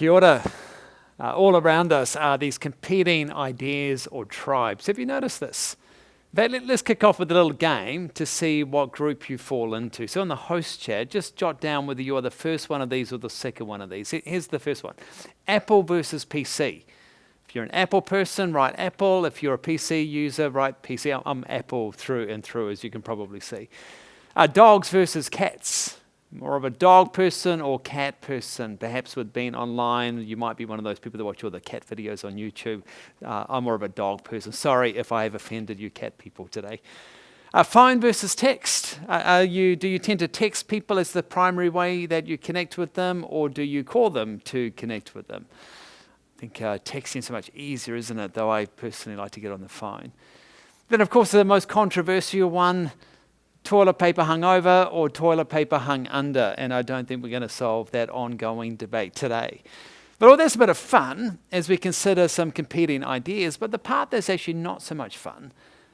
Kia ora. All around us are these competing ideas or tribes. Have you noticed this? Let's kick off with a little game to see what group you fall into. So in the host chat, just jot down whether you are the first one of these or the second one of these. Here's the first one. Apple versus PC. If you're an Apple person, write Apple. If you're a PC user, write PC. I'm Apple through and through, as you can probably see. Dogs versus cats. More of a dog person or cat person. Perhaps with being online, you might be one of those people that watch all the cat videos on YouTube. I'm more of a dog person. Sorry if I have offended you cat people today. Phone versus text. Do you tend to text people as the primary way that you connect with them, or do you call them to connect with them? I think texting is so much easier, isn't it? Though I personally like to get on the phone. Then, of course, the most controversial one, toilet paper hung over or toilet paper hung under, and I don't think we're going to solve that ongoing debate today. But all that's a bit of fun as we consider some competing ideas, but the part that's actually not so much fun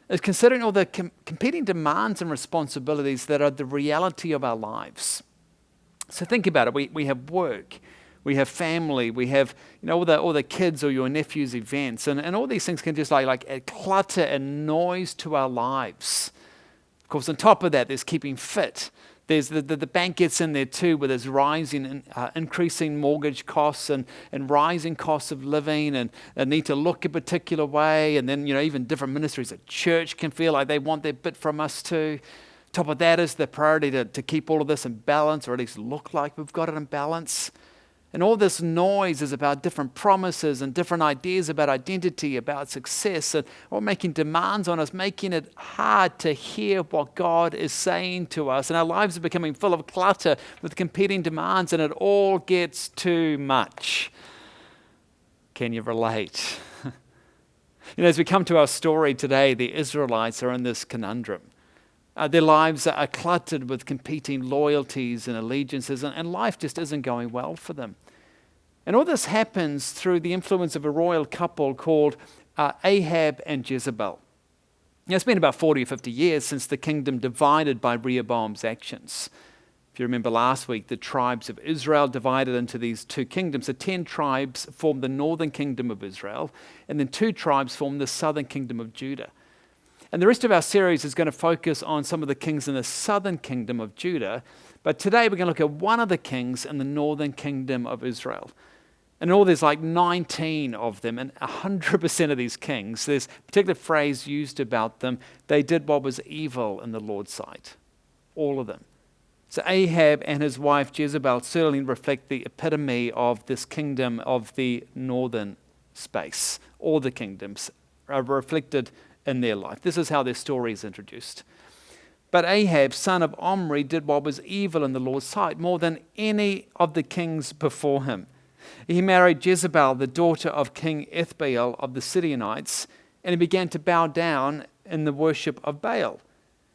is considering all the competing demands and responsibilities that are the reality of our lives. So think about it. We have work, we have family, we have all the kids or your nephew's events, and all these things can just like add clutter and noise to our lives. Of course, on top of that, there's keeping fit. There's the bank gets in there too, where there's rising, increasing mortgage costs and rising costs of living, and a need to look a particular way. And then, even different ministries at church can feel like they want their bit from us too. Top of that is the priority to keep all of this in balance, or at least look like we've got it in balance. And all this noise is about different promises and different ideas about identity, about success, and all making demands on us, making it hard to hear what God is saying to us. And our lives are becoming full of clutter with competing demands, and it all gets too much. Can you relate? As we come to our story today, the Israelites are in this conundrum. Their lives are cluttered with competing loyalties and allegiances, and life just isn't going well for them. And all this happens through the influence of a royal couple called Ahab and Jezebel. It's been about 40 or 50 years since the kingdom divided by Rehoboam's actions. If you remember last week, the tribes of Israel divided into these two kingdoms. So 10 tribes formed the northern kingdom of Israel, and then 2 tribes formed the southern kingdom of Judah. And the rest of our series is going to focus on some of the kings in the southern kingdom of Judah. But today we're going to look at one of the kings in the northern kingdom of Israel. And there's like 19 of them, and 100% of these kings, there's a particular phrase used about them: they did what was evil in the Lord's sight. All of them. So Ahab and his wife Jezebel certainly reflect the epitome of this kingdom of the northern space. All the kingdoms are reflected in their life. This is how their story is introduced. But Ahab, son of Omri, did what was evil in the Lord's sight more than any of the kings before him. He married Jezebel, the daughter of King Ethbaal of the Sidonites, and he began to bow down in the worship of Baal.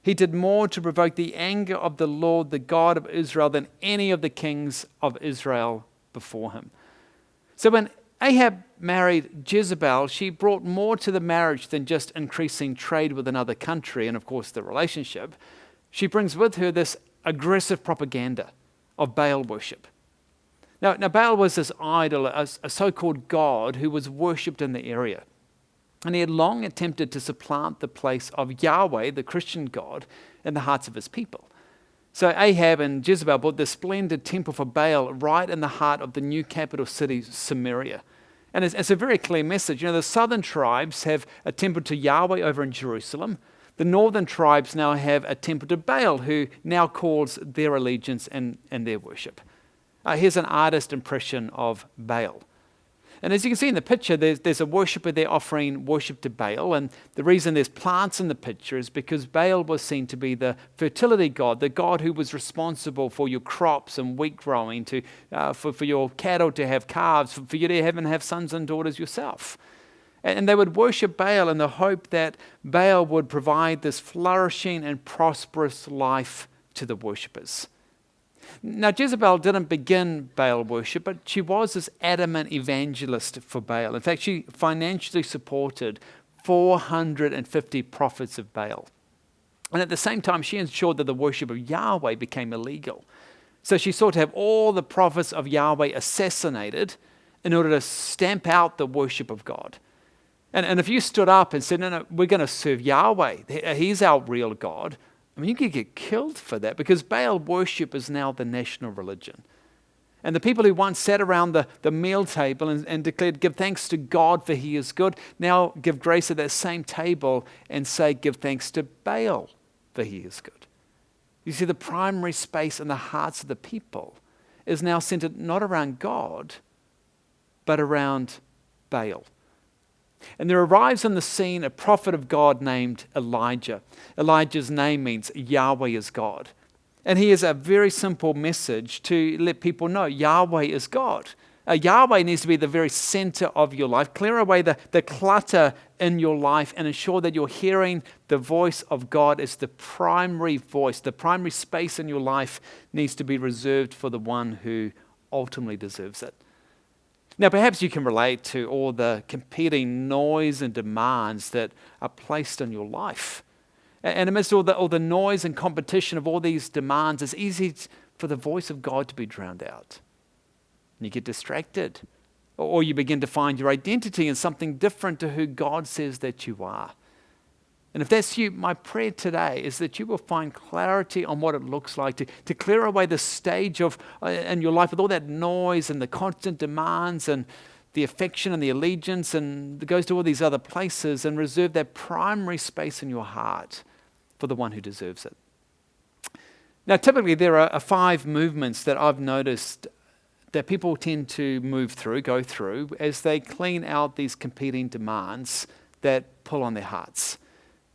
He did more to provoke the anger of the Lord, the God of Israel, than any of the kings of Israel before him. So when Ahab married Jezebel, she brought more to the marriage than just increasing trade with another country and, of course, the relationship. She brings with her this aggressive propaganda of Baal worship. Now Baal was this idol, a so-called god who was worshipped in the area. And he had long attempted to supplant the place of Yahweh, the Christian God, in the hearts of his people. So Ahab and Jezebel built this splendid temple for Baal right in the heart of the new capital city, Samaria. And it's a very clear message. The southern tribes have a temple to Yahweh over in Jerusalem. The northern tribes now have a temple to Baal, who now calls their allegiance and their worship. Here's an artist impression of Baal. And as you can see in the picture, there's a worshipper there offering worship to Baal. And the reason there's plants in the picture is because Baal was seen to be the fertility god, the god who was responsible for your crops and wheat growing, for your cattle to have calves, for you to even have sons and daughters yourself. And they would worship Baal in the hope that Baal would provide this flourishing and prosperous life to the worshippers. Now, Jezebel didn't begin Baal worship, but she was this adamant evangelist for Baal. In fact, she financially supported 450 prophets of Baal. And at the same time, she ensured that the worship of Yahweh became illegal. So she sought to have all the prophets of Yahweh assassinated in order to stamp out the worship of God. And if you stood up and said, no, we're going to serve Yahweh, He's our real God, I mean, you could get killed for that, because Baal worship is now the national religion. And the people who once sat around the meal table and declared, give thanks to God for He is good, now give grace at that same table and say, give thanks to Baal for He is good. You see, the primary space in the hearts of the people is now centered not around God, but around Baal. And there arrives on the scene a prophet of God named Elijah. Elijah's name means Yahweh is God. And he has a very simple message to let people know Yahweh is God. Yahweh needs to be the very center of your life. Clear away the clutter in your life and ensure that you're hearing the voice of God as the primary voice. The primary space in your life needs to be reserved for the one who ultimately deserves it. Now, perhaps you can relate to all the competing noise and demands that are placed on your life. And amidst all the noise and competition of all these demands, it's easy for the voice of God to be drowned out. And you get distracted. Or you begin to find your identity in something different to who God says that you are. And if that's you, my prayer today is that you will find clarity on what it looks like to clear away the stage of in your life with all that noise and the constant demands and the affection and the allegiance and that goes to all these other places, and reserve that primary space in your heart for the one who deserves it. Now, typically there are 5 movements that I've noticed that people tend to go through as they clean out these competing demands that pull on their hearts.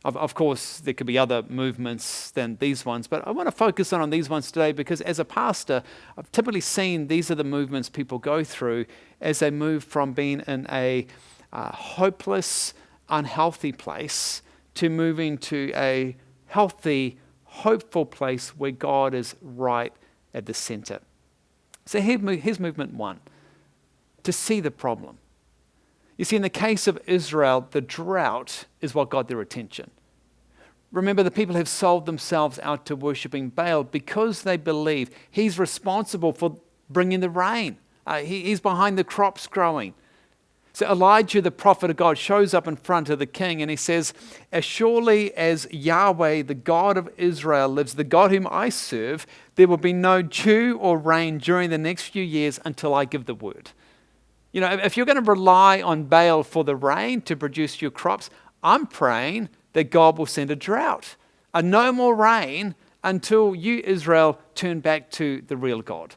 Of course, there could be other movements than these ones, but I want to focus on these ones today because as a pastor, I've typically seen these are the movements people go through as they move from being in a hopeless, unhealthy place to moving to a healthy, hopeful place where God is right at the center. So here's movement 1, to see the problem. You see, in the case of Israel, the drought is what got their attention. Remember, the people have sold themselves out to worshiping Baal because they believe he's responsible for bringing the rain. He's behind the crops growing. So Elijah, the prophet of God, shows up in front of the king and he says, as surely as Yahweh, the God of Israel, lives, the God whom I serve, there will be no dew or rain during the next few years until I give the word. You know, if you're going to rely on Baal for the rain to produce your crops, I'm praying that God will send a drought, no more rain until you, Israel, turn back to the real God.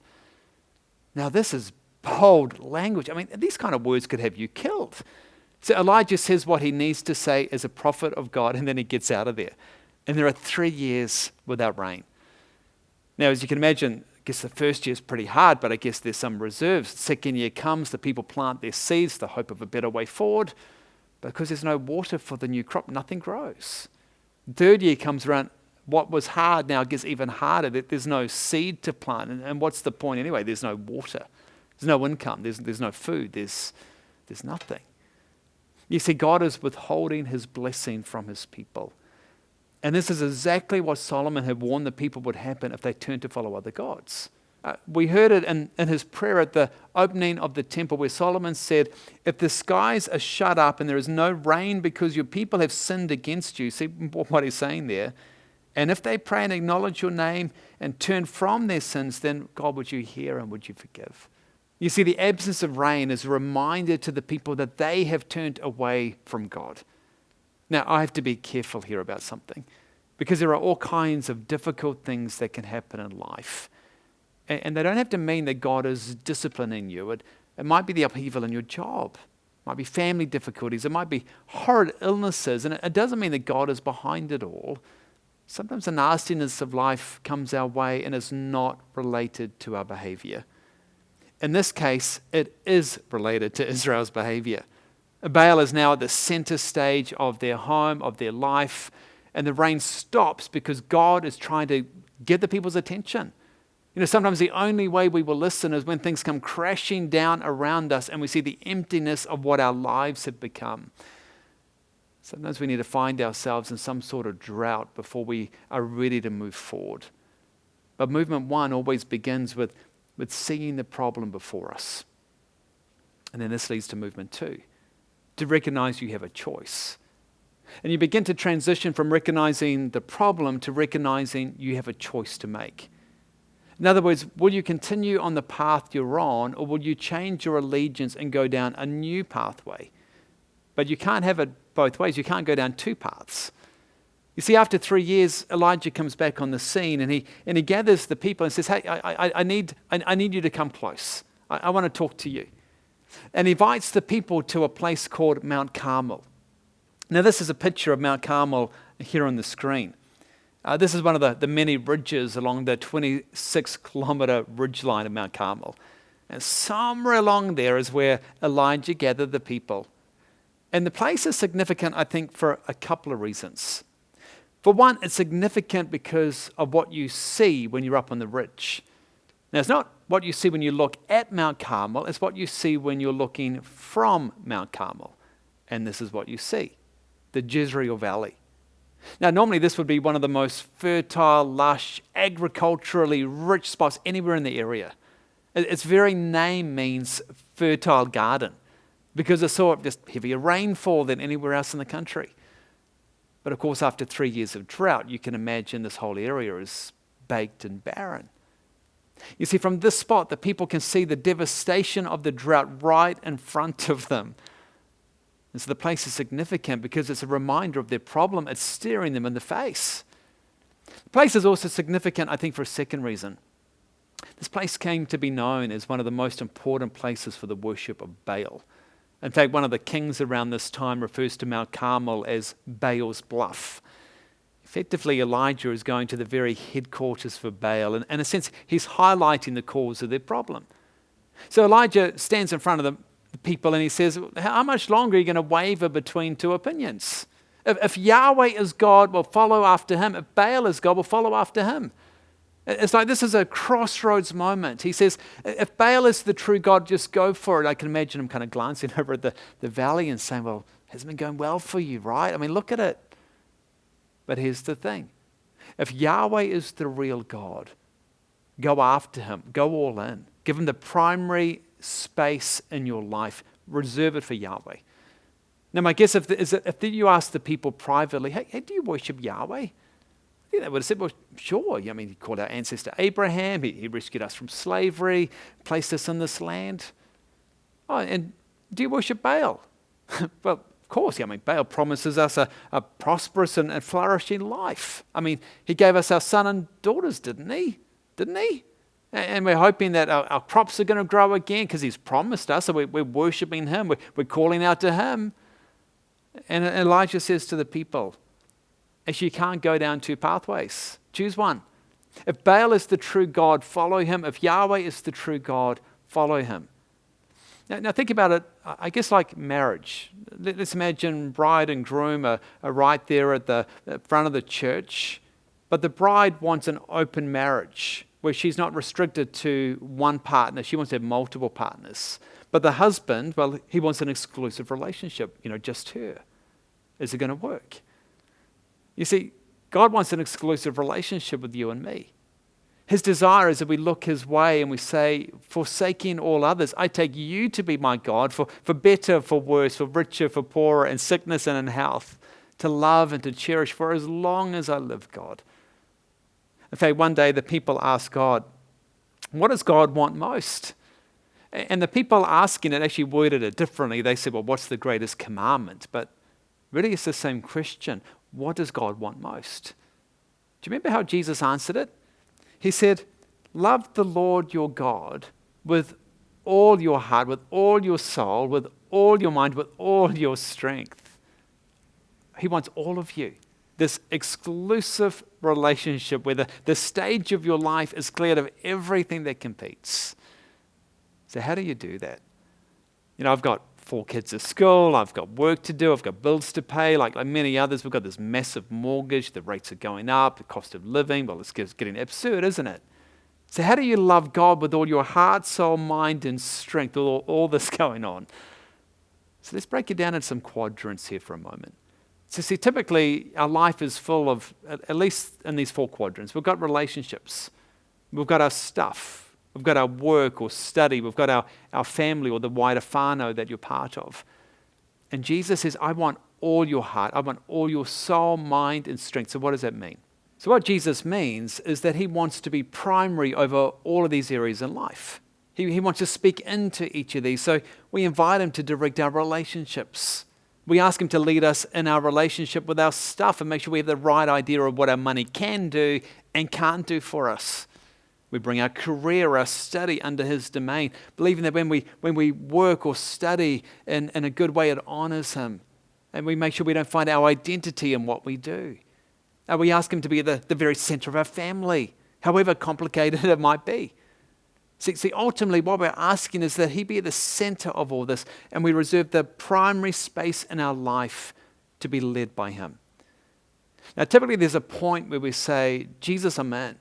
Now, this is bold language. I mean, these kind of words could have you killed. So Elijah says what he needs to say as a prophet of God, and then he gets out of there. And there are 3 years without rain. Now, as you can imagine, I guess the first year is pretty hard, but I guess there's some reserves. The second year comes, the people plant their seeds, the hope of a better way forward. Because there's no water for the new crop, nothing grows. Third year comes around, what was hard now gets even harder. There's no seed to plant. And what's the point anyway? There's no water. There's no income. There's no food. There's nothing. You see, God is withholding His blessing from His people. And this is exactly what Solomon had warned the people would happen if they turned to follow other gods. We heard it in his prayer at the opening of the temple where Solomon said, if the skies are shut up and there is no rain because your people have sinned against you, see what he's saying there, and if they pray and acknowledge your name and turn from their sins, then God, would you hear and would you forgive? You see, the absence of rain is a reminder to the people that they have turned away from God. Now, I have to be careful here about something because there are all kinds of difficult things that can happen in life. And they don't have to mean that God is disciplining you. It might be the upheaval in your job. It might be family difficulties. It might be horrid illnesses. And it doesn't mean that God is behind it all. Sometimes the nastiness of life comes our way and is not related to our behavior. In this case, it is related to Israel's behavior. Baal is now at the center stage of their home, of their life, and the rain stops because God is trying to get the people's attention. You know, sometimes the only way we will listen is when things come crashing down around us and we see the emptiness of what our lives have become. Sometimes we need to find ourselves in some sort of drought before we are ready to move forward. But movement 1 always begins with seeing the problem before us. And then this leads to movement 2, to recognize you have a choice. And you begin to transition from recognizing the problem to recognizing you have a choice to make. In other words, will you continue on the path you're on, or will you change your allegiance and go down a new pathway? But you can't have it both ways. You can't go down 2 paths. You see, after 3 years, Elijah comes back on the scene, and he gathers the people and says, hey, I need you to come close. I want to talk to you. And he invites the people to a place called Mount Carmel. Now, this is a picture of Mount Carmel here on the screen. This is one of the many ridges along the 26-kilometer ridgeline of Mount Carmel. And somewhere along there is where Elijah gathered the people. And the place is significant, I think, for a couple of reasons. For one, it's significant because of what you see when you're up on the ridge. Now, it's not what you see when you look at Mount Carmel, it's what you see when you're looking from Mount Carmel. And this is what you see, the Jezreel Valley. Now, normally this would be one of the most fertile, lush, agriculturally rich spots anywhere in the area. Its very name means fertile garden because it saw just heavier rainfall than anywhere else in the country. But of course, after 3 years of drought, you can imagine this whole area is baked and barren. You see, from this spot, the people can see the devastation of the drought right in front of them. And so the place is significant because it's a reminder of their problem. It's staring them in the face. The place is also significant, I think, for a second reason. This place came to be known as one of the most important places for the worship of Baal. In fact, one of the kings around this time refers to Mount Carmel as Baal's bluff. Effectively, Elijah is going to the very headquarters for Baal, and in a sense, he's highlighting the cause of their problem. So Elijah stands in front of the people and he says, how much longer are you going to waver between 2 opinions? If Yahweh is God, we'll follow after him. If Baal is God, we'll follow after him. It's like this is a crossroads moment. He says, if Baal is the true God, just go for it. I can imagine him kind of glancing over at the valley and saying, well, it hasn't been going well for you, right? I mean, look at it. But here's the thing. If Yahweh is the real God, go after him. Go all in. Give him the primary space in your life. Reserve it for Yahweh. Now, my guess, if you ask the people privately, hey, do you worship Yahweh? I think they would have said, well, sure. I mean, he called our ancestor Abraham. He rescued us from slavery, placed us in this land. Oh, and do you worship Baal? Well, of course. I mean, Baal promises us a prosperous and flourishing life. I mean, he gave us our son and daughters, didn't he? And we're hoping that our crops are going to grow again because he's promised us. So we're worshiping him. We're calling out to him. And Elijah says to the people, actually, you can't go down 2 pathways. Choose one. If Baal is the true God, follow him. If Yahweh is the true God, follow him. Now think about it, I guess like marriage. Let's imagine bride and groom are right there at the front of the church, but the bride wants an open marriage where she's not restricted to one partner. She wants to have multiple partners. But the husband, well, he wants an exclusive relationship, just her. Is it going to work? You see, God wants an exclusive relationship with you and me. His desire is that we look his way and we say, forsaking all others, I take you to be my God for better, for worse, for richer, for poorer, in sickness and in health, to love and to cherish for as long as I live, God. In fact, one day the people asked God, what does God want most? And the people asking it actually worded it differently. They said, well, what's the greatest commandment? But really it's the same question. What does God want most? Do you remember how Jesus answered it? He said, love the Lord your God with all your heart, with all your soul, with all your mind, with all your strength. He wants all of you. This exclusive relationship where the stage of your life is cleared of everything that competes. So how do you do that? I've got 4 kids at school, I've got work to do, I've got bills to pay, like many others. We've got this massive mortgage, the rates are going up, the cost of living, well, it's getting absurd, isn't it? So how do you love God with all your heart, soul, mind, and strength, all this going on? So let's break it down into some quadrants here for a moment. So see, typically our life is full of, at least in these 4 quadrants, we've got relationships, we've got our stuff, We've got our work or study. We've got our family or the wider whānau that you're part of. And Jesus says, I want all your heart. I want all your soul, mind, and strength. So what does that mean? So what Jesus means is that he wants to be primary over all of these areas in life. He wants to speak into each of these. So we invite him to direct our relationships. We ask him to lead us in our relationship with our stuff and make sure we have the right idea of what our money can do and can't do for us. We bring our career, our study under his domain, believing that when we work or study in a good way, it honors him. And we make sure we don't find our identity in what we do. And we ask him to be the very center of our family, however complicated it might be. See, ultimately what we're asking is that he be at the center of all this, and we reserve the primary space in our life to be led by him. Now, typically there's a point where we say, Jesus, I'm in.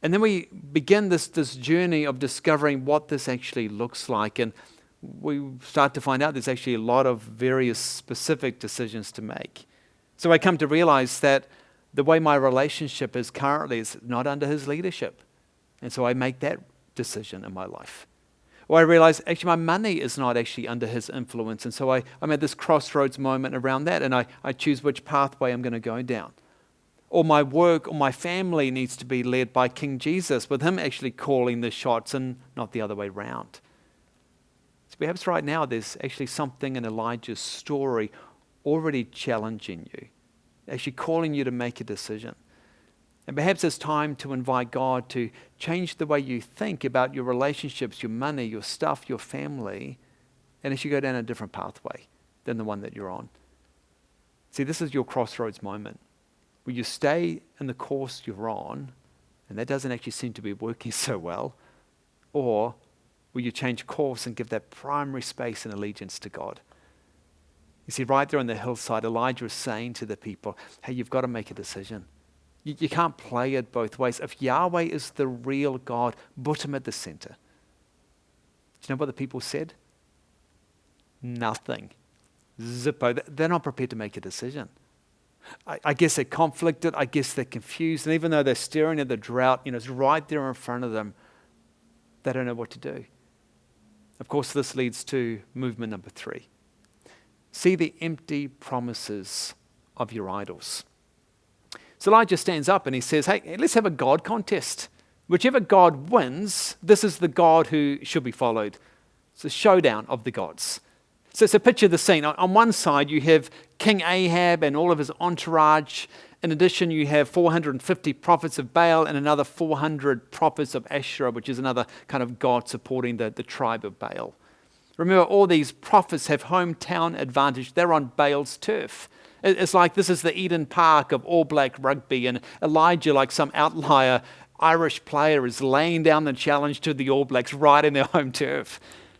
And then we begin this journey of discovering what this actually looks like. And we start to find out there's actually a lot of various specific decisions to make. So I come to realize that the way my relationship is currently is not under his leadership. And so I make that decision in my life. Or I realize actually my money is not actually under his influence. And so I'm at this crossroads moment around that, and I choose which pathway I'm going to go down. Or my work or my family needs to be led by King Jesus, with him actually calling the shots and not the other way round. So perhaps right now there's actually something in Elijah's story already challenging you, actually calling you to make a decision. And perhaps it's time to invite God to change the way you think about your relationships, your money, your stuff, your family, and actually go down a different pathway than the one that you're on. See, this is your crossroads moment. Will you stay in the course you're on, and that doesn't actually seem to be working so well, or will you change course and give that primary space and allegiance to God? You see, right there on the hillside, Elijah is saying to the people, hey, you've got to make a decision. You can't play it both ways. If Yahweh is the real God, put him at the center. Do you know what the people said? Nothing. Zippo. They're not prepared to make a decision. I guess they're conflicted. I guess they're confused. And even though they're staring at the drought, it's right there in front of them, they don't know what to do. Of course, this leads to movement number 3. See the empty promises of your idols. So Elijah stands up and he says, hey, let's have a God contest. Whichever God wins, this is the God who should be followed. It's a showdown of the gods. So picture the scene. On one side, you have King Ahab and all of his entourage. In addition, you have 450 prophets of Baal and another 400 prophets of Asherah, which is another kind of god supporting the tribe of Baal. Remember, all these prophets have hometown advantage. They're on Baal's turf. It's like this is the Eden Park of All Black rugby, and Elijah, like some outlier Irish player, is laying down the challenge to the All Blacks right in their home turf.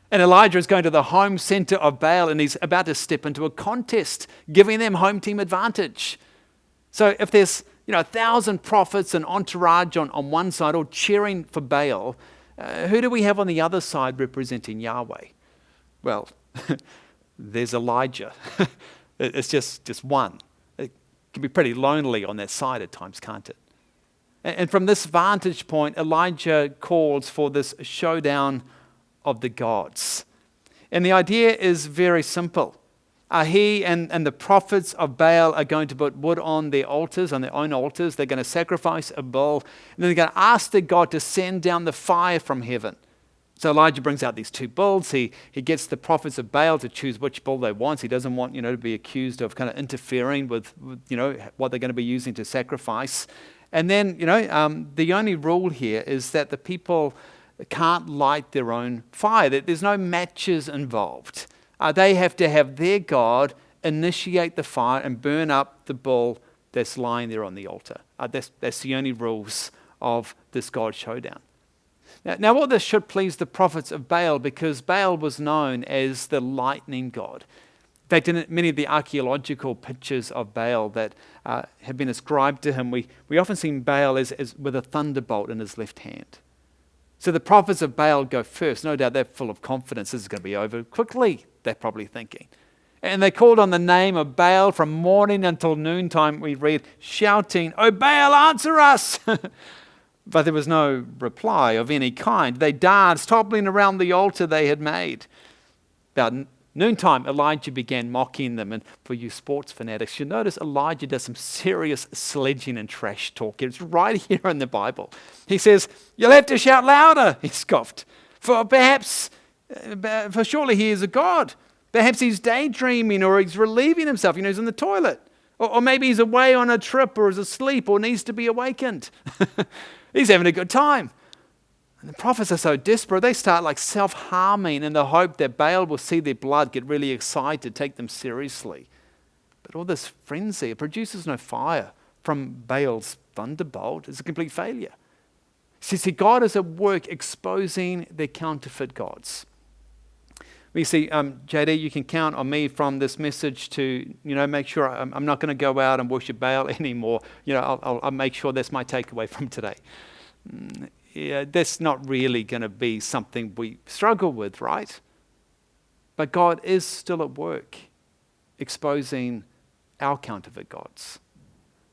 And Elijah is going to the home center of Baal, and he's about to step into a contest, giving them home team advantage. So if there's 1,000 prophets and entourage on one side all cheering for Baal, who do we have on the other side representing Yahweh? Well, there's Elijah. It's just one. It can be pretty lonely on that side at times, can't it? And from this vantage point, Elijah calls for this showdown of the gods. And the idea is very simple. He and the prophets of Baal are going to put wood on their altars, on their own altars. They're going to sacrifice a bull. And then they're going to ask the God to send down the fire from heaven. So Elijah brings out these 2 bulls. He gets the prophets of Baal to choose which bull they want. He doesn't want, to be accused of kind of interfering with what they're going to be using to sacrifice. And then, the only rule here is that the people can't light their own fire. There's no matches involved. They have to have their God initiate the fire and burn up the bull that's lying there on the altar. That's the only rules of this God showdown. Now, all this should please the prophets of Baal, because Baal was known as the lightning god. In fact, in many of the archaeological pictures of Baal that have been ascribed to him, we often see Baal as with a thunderbolt in his left hand. So the prophets of Baal go first. No doubt they're full of confidence. This is going to be over quickly, they're probably thinking. And they called on the name of Baal from morning until noontime, we read, shouting, "Oh, Baal, answer us!" But there was no reply of any kind. They danced, toppling around the altar they had made. About noontime, Elijah began mocking them. And for you sports fanatics, you notice Elijah does some serious sledging and trash talk. It's right here in the Bible. He says, "You'll have to shout louder," he scoffed. For surely he is a god. Perhaps he's daydreaming or he's relieving himself. He's in the toilet. Or maybe he's away on a trip or is asleep or needs to be awakened. He's having a good time. And the prophets are so desperate, they start like self-harming in the hope that Baal will see their blood, get really excited, take them seriously. But all this frenzy, it produces no fire from Baal's thunderbolt. It's a complete failure. See, God is at work exposing their counterfeit gods. We see, JD, you can count on me from this message to, make sure I'm not going to go out and worship Baal anymore. I'll make sure that's my takeaway from today. Yeah, that's not really going to be something we struggle with, right? But God is still at work exposing our counterfeit gods.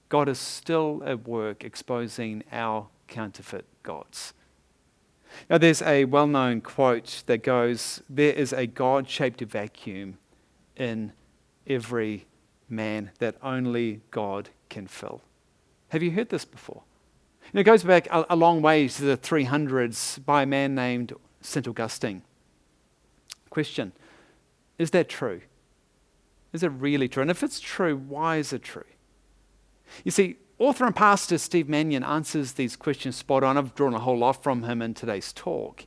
God is still at work exposing our counterfeit gods. Now, there's a well-known quote that goes, "There is a God-shaped vacuum in every man that only God can fill." Have you heard this before? It goes back a long way to the 300s by a man named St. Augustine. Question, is that true? Is it really true? And if it's true, why is it true? You see, author and pastor Steve Mannion answers these questions spot on. I've drawn a whole lot from him in today's talk.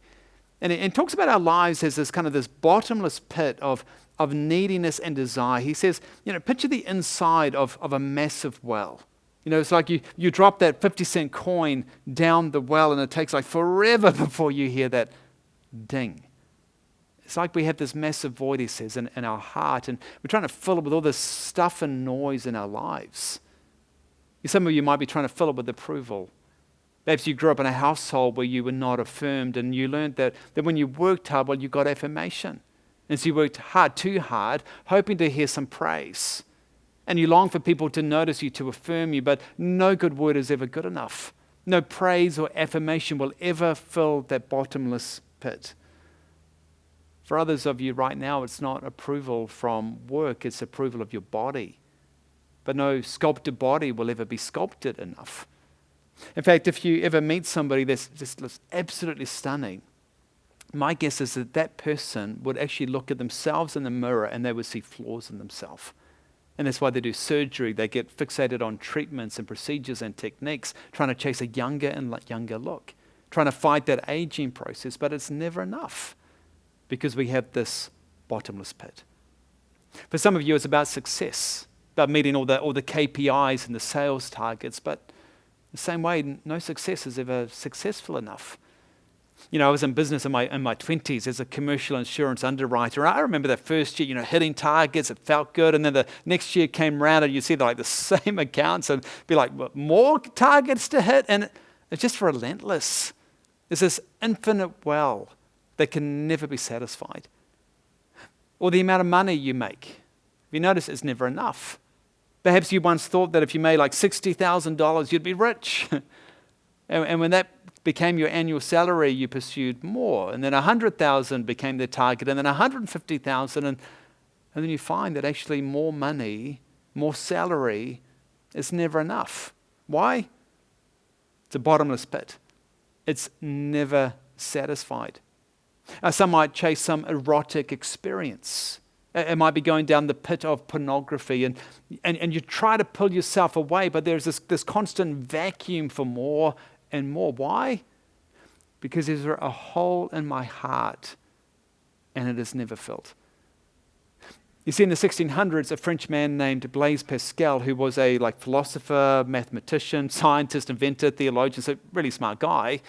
And it talks about our lives as this bottomless pit of neediness and desire. He says, picture the inside of a massive well. It's like you drop that 50-cent coin down the well and it takes like forever before you hear that ding. It's like we have this massive void, he says, in our heart, and we're trying to fill it with all this stuff and noise in our lives. Some of you might be trying to fill it with approval. Perhaps you grew up in a household where you were not affirmed, and you learned that when you worked hard, you got affirmation. And so you worked too hard, hoping to hear some praise. And you long for people to notice you, to affirm you, but no good word is ever good enough. No praise or affirmation will ever fill that bottomless pit. For others of you right now, it's not approval from work, it's approval of your body. But no sculpted body will ever be sculpted enough. In fact, if you ever meet somebody that's just absolutely stunning, my guess is that person would actually look at themselves in the mirror and they would see flaws in themselves. And that's why they do surgery. They get fixated on treatments and procedures and techniques, trying to chase a younger and younger look, trying to fight that aging process, but it's never enough because we have this bottomless pit. For some of you, it's about success, about meeting all the KPIs and the sales targets, but the same way, no success is ever successful enough. I was in business in my 20s as a commercial insurance underwriter. I remember that first year, hitting targets, it felt good. And then the next year came around and you see the same accounts and be like, more targets to hit. And it's just relentless. There's this infinite well that can never be satisfied. Or the amount of money you make. If you notice, it's never enough. Perhaps you once thought that if you made $60,000, you'd be rich. And when that became your annual salary, you pursued more. And then 100,000 became the target, and then 150,000. And then you find that actually more money, more salary is never enough. Why? It's a bottomless pit. It's never satisfied. Some might chase some erotic experience. It might be going down the pit of pornography, and you try to pull yourself away, but there's this constant vacuum for more and more. Why? Because there's a hole in my heart and it is never filled. You see, in the 1600s, a French man named Blaise Pascal, who was a philosopher, mathematician, scientist, inventor, theologian, so really smart guy,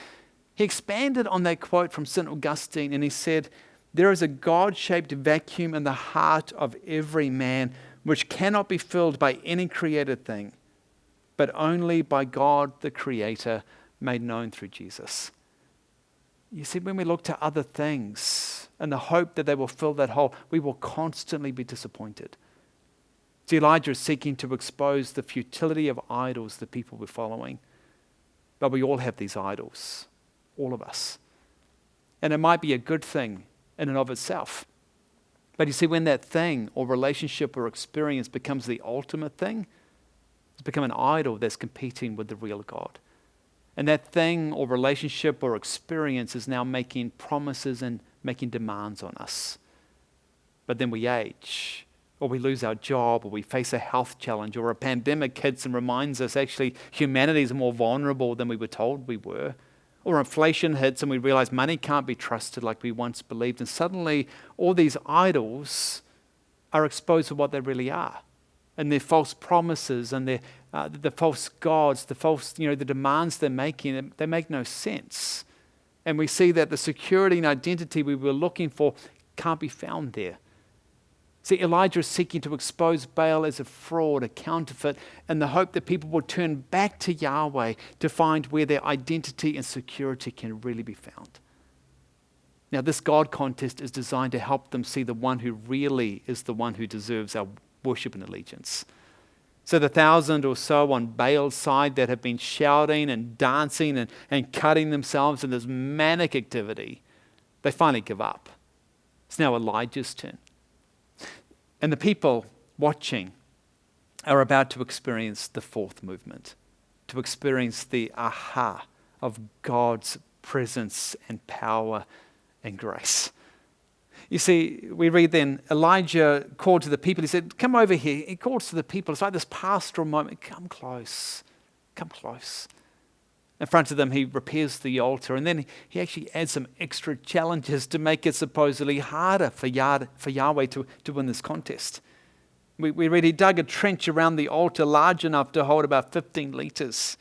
he expanded on that quote from St. Augustine and he said, "There is a God-shaped vacuum in the heart of every man which cannot be filled by any created thing, but only by God the Creator made known through Jesus." You see, when we look to other things in the hope that they will fill that hole, we will constantly be disappointed. See, Elijah is seeking to expose the futility of idols the people were following. But we all have these idols, all of us. And it might be a good thing in and of itself. But you see, when that thing or relationship or experience becomes the ultimate thing, it's become an idol that's competing with the real God. And that thing or relationship or experience is now making promises and making demands on us. But then we age, or we lose our job, or we face a health challenge, or a pandemic hits and reminds us actually humanity is more vulnerable than we were told we were. Or inflation hits and we realize money can't be trusted like we once believed. And suddenly all these idols are exposed to what they really are. And their false promises and the false gods, the false, the demands they're making, they make no sense. And we see that the security and identity we were looking for can't be found there. See, Elijah is seeking to expose Baal as a fraud, a counterfeit, in the hope that people will turn back to Yahweh to find where their identity and security can really be found. Now, this God contest is designed to help them see the one who really is the one who deserves our worship and allegiance. So the 1,000 or so on Baal's side that have been shouting and dancing and cutting themselves in this manic activity, they finally give up. It's now Elijah's turn. And the people watching are about to experience the fourth movement, to experience the aha of God's presence and power and grace. You see, we read then, Elijah called to the people. He said, come over here. He calls to the people. It's like this pastoral moment. Come close. Come close. In front of them, he repairs the altar, and then he actually adds some extra challenges to make it supposedly harder for Yahweh to win this contest. We read he dug a trench around the altar large enough to hold about 15 liters.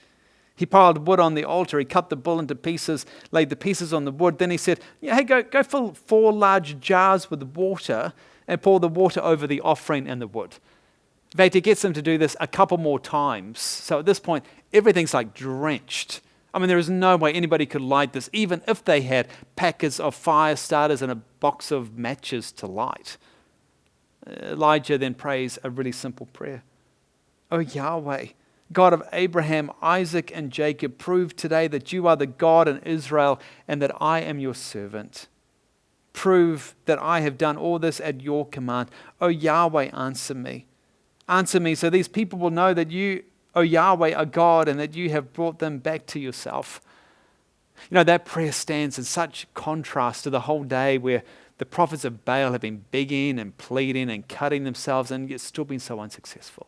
He piled wood on the altar. He cut the bull into pieces, laid the pieces on the wood. Then he said, hey, go fill 4 large jars with water and pour the water over the offering and the wood. In fact, he gets them to do this a couple more times. So at this point, everything's like drenched. I mean, there is no way anybody could light this, even if they had packets of fire starters and a box of matches to light. Elijah then prays a really simple prayer. Oh Yahweh, God of Abraham, Isaac, and Jacob, prove today that you are the God in Israel and that I am your servant. Prove that I have done all this at your command. Oh Yahweh, answer me. Answer me so these people will know that you, O Yahweh, are God and that you have brought them back to yourself. That prayer stands in such contrast to the whole day where the prophets of Baal have been begging and pleading and cutting themselves and yet still been so unsuccessful.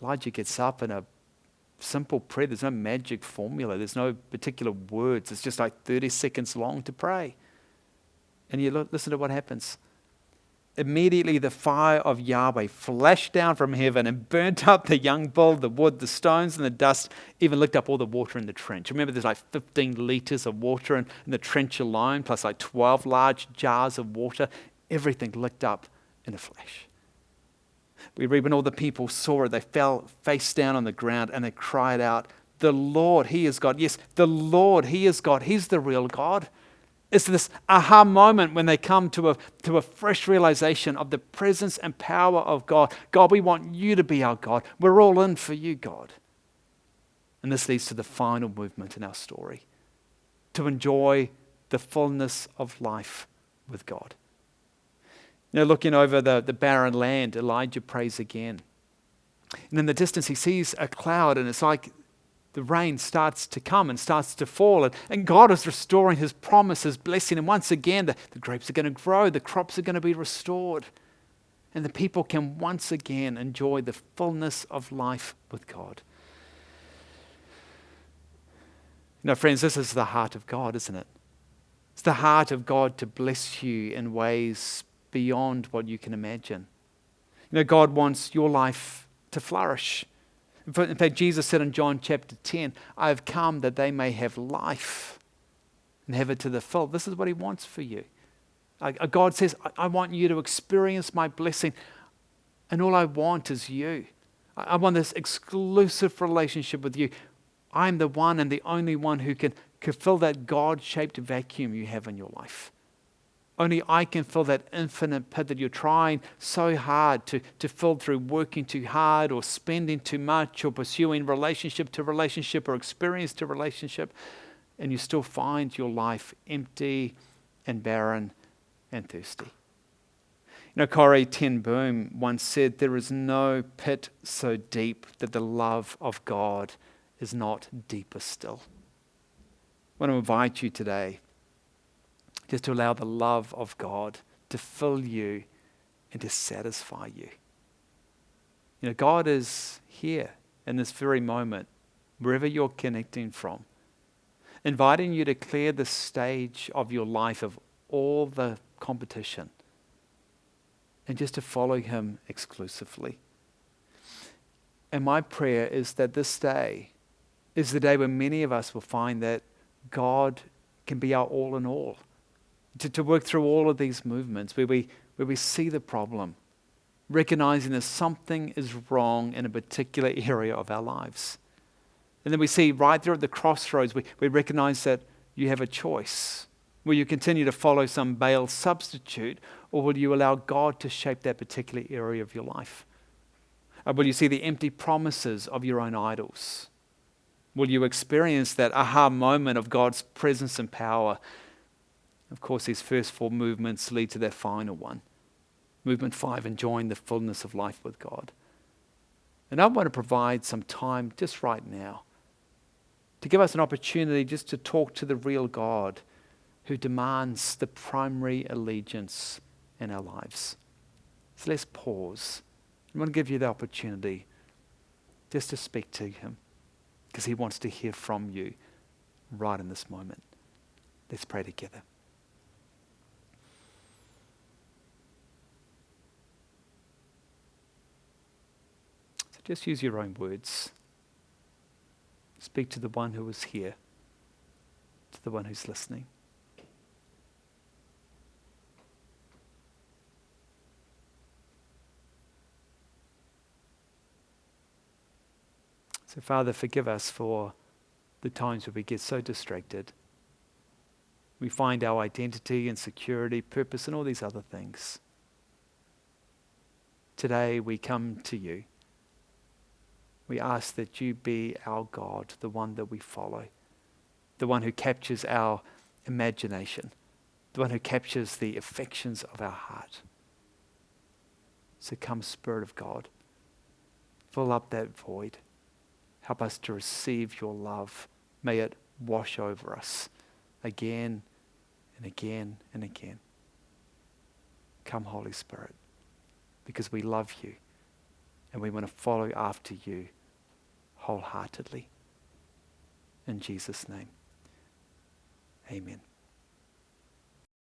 Elijah gets up in a simple prayer. There's no magic formula. There's no particular words. It's just like 30 seconds long to pray. And you listen to what happens. Immediately the fire of Yahweh flashed down from heaven and burnt up the young bull, the wood, the stones, and the dust, even licked up all the water in the trench. Remember, there's like 15 liters of water in the trench alone, plus like 12 large jars of water. Everything licked up in a flash. We read when all the people saw it, they fell face down on the ground and they cried out, the Lord, He is God. Yes, the Lord, He is God. He's the real God. It's this aha moment when they come to a fresh realization of the presence and power of God. God, we want you to be our God. We're all in for you, God. And this leads to the final movement in our story, to enjoy the fullness of life with God. Looking over the barren land, Elijah prays again. And in the distance, he sees a cloud, and it's like the rain starts to come and starts to fall. And God is restoring His promise, His blessing. And once again, the grapes are going to grow. The crops are going to be restored. And the people can once again enjoy the fullness of life with God. Friends, this is the heart of God, isn't it? It's the heart of God to bless you in ways beyond what you can imagine. God wants your life to flourish. In fact, Jesus said in John chapter 10, I have come that they may have life and have it to the full. This is what He wants for you. God says, I want you to experience my blessing, and all I want is you. I want this exclusive relationship with you. I'm the one and the only one who can fill that God-shaped vacuum you have in your life. Only I can fill that infinite pit that you're trying so hard to fill through working too hard or spending too much or pursuing relationship to relationship or experience to relationship, and you still find your life empty and barren and thirsty. Corrie ten Boom once said, "There is no pit so deep that the love of God is not deeper still." I want to invite you today just to allow the love of God to fill you and to satisfy you. God is here in this very moment, wherever you're connecting from, inviting you to clear the stage of your life of all the competition and just to follow him exclusively. And my prayer is that this day is the day when many of us will find that God can be our all in all. To work through all of these movements where we see the problem, recognizing that something is wrong in a particular area of our lives. And then we see right there at the crossroads, we recognize that you have a choice. Will you continue to follow some Baal substitute, or will you allow God to shape that particular area of your life? Will you see the empty promises of your own idols? Will you experience that aha moment of God's presence and power? Of course, these first four movements lead to that final one. Movement 5, enjoying the fullness of life with God. And I want to provide some time just right now to give us an opportunity just to talk to the real God who demands the primary allegiance in our lives. So let's pause. I want to give you the opportunity just to speak to him because he wants to hear from you right in this moment. Let's pray together. So just use your own words. Speak to the one who is here, to the one who's listening. So Father, forgive us for the times where we get so distracted. We find our identity and security, purpose, and all these other things. Today we come to you. We ask that you be our God, the one that we follow, the one who captures our imagination, the one who captures the affections of our heart. So come, Spirit of God, fill up that void. Help us to receive your love. May it wash over us again and again and again. Come, Holy Spirit, because we love you and we want to follow after you wholeheartedly. In Jesus' name, amen.